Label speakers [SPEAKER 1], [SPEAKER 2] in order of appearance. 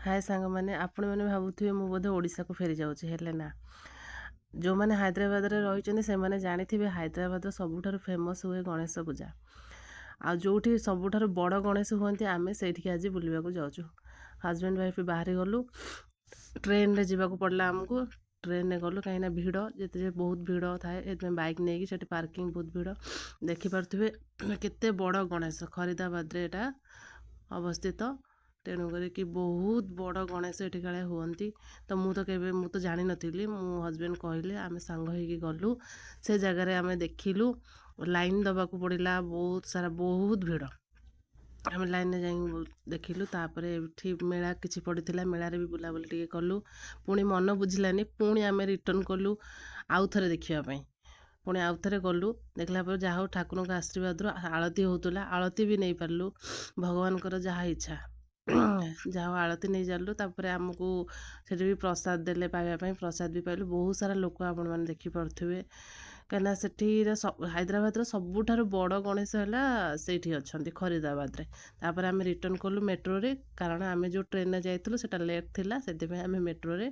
[SPEAKER 1] ହାଏ ସାଙ୍ଗମାନେ, ଆପଣମାନେ ଭାବୁଥିବେ ମୁଁ ବୋଧେ ଓଡ଼ିଶାକୁ ଫେରି ଯାଉଛି, ହେଲେ ନା। ଯେଉଁମାନେ ହାଇଦ୍ରାବାଦରେ ରହିଛନ୍ତି ସେମାନେ ଜାଣିଥିବେ ହାଇଦ୍ରାବାଦର ସବୁଠାରୁ ଫେମସ୍ ହୁଏ ଗଣେଶ ପୂଜା। ଆଉ ଯେଉଁଠି ସବୁଠାରୁ ବଡ଼ ଗଣେଶ ହୁଅନ୍ତି ଆମେ ସେଇଠିକି ଆଜି ବୁଲିବାକୁ ଯାଉଛୁ। ହଜବେଣ୍ଡ ୱାଇଫ୍ ବାହାରି ଗଲୁ, ଟ୍ରେନରେ ଯିବାକୁ ପଡ଼ିଲା ଆମକୁ। ଟ୍ରେନରେ ଗଲୁ କାହିଁକିନା ଭିଡ଼, ଯେତେ ବହୁତ ଭିଡ଼ ଥାଏ, ସେଥିପାଇଁ ବାଇକ୍ ନେଇକି ସେଠି ପାର୍କିଂ ବହୁତ ଭିଡ଼। ଦେଖିପାରୁଥିବେ କେତେ ବଡ଼ ଗଣେଶ, ଖରିଦାବାଦରେ ଏଇଟା ଅବସ୍ଥିତ। ତେଣୁ କରିକି ବହୁତ ବଡ଼ ଗଣେଶ ଏଠି କାଳେ ହୁଅନ୍ତି। ତ ମୁଁ ତ ଜାଣିନଥିଲି, ମୋ ହଜବେଣ୍ଡ କହିଲେ, ଆମେ ସାଙ୍ଗ ହେଇକି ଗଲୁ। ସେ ଜାଗାରେ ଆମେ ଦେଖିଲୁ, ଲାଇନ୍ ଦେବାକୁ ପଡ଼ିଲା, ବହୁତ ଭିଡ଼। ଆମେ ଲାଇନରେ ଯାଇକି ଦେଖିଲୁ। ତାପରେ ଏଠି ମେଳା କିଛି ପଡ଼ିଥିଲା, ମେଳାରେ ବି ବୁଲାବୁଲି ଟିକେ କଲୁ। ପୁଣି ମନ ବୁଝିଲାନି, ପୁଣି ଆମେ ରିଟର୍ଣ୍ଣ କଲୁ ଆଉ ଥରେ ଦେଖିବା ପାଇଁ। ପୁଣି ଆଉ ଥରେ ଗଲୁ, ଦେଖିଲା ପରେ ଯାହା ହଉ ଠାକୁରଙ୍କ ଆଶୀର୍ବାଦରୁ ଆଳତି ହେଉଥିଲା, ଆଳତି ବି ନେଇପାରିଲୁ। ଭଗବାନଙ୍କର ଯାହା ଇଚ୍ଛା, ଯାହା ହଉ ଆଳତି ନେଇ ଚାଲିଲୁ। ତାପରେ ଆମକୁ ସେଠି ବି ପ୍ରସାଦ ଦେଲେ ପାଇବା ପାଇଁ, ପ୍ରସାଦ ବି ପାଇଲୁ। ବହୁତ ସାରା ଲୋକ ଆପଣମାନେ ଦେଖିପାରୁଥିବେ, କାହିଁକିନା ସେଠିର ହାଇଦ୍ରାବାଦର ସବୁଠାରୁ ବଡ଼ ଗଣେଶ ହେଲା ସେଇଠି ଅଛନ୍ତି, ଖରିଦାବାଦରେ। ତାପରେ ଆମେ ରିଟର୍ଣ୍ଣ କଲୁ ମେଟ୍ରୋରେ, କାରଣ ଆମେ ଯେଉଁ ଟ୍ରେନରେ ଯାଇଥିଲୁ ସେଟା ଲେଟ୍ ଥିଲା, ସେଥିପାଇଁ ଆମେ ମେଟ୍ରୋରେ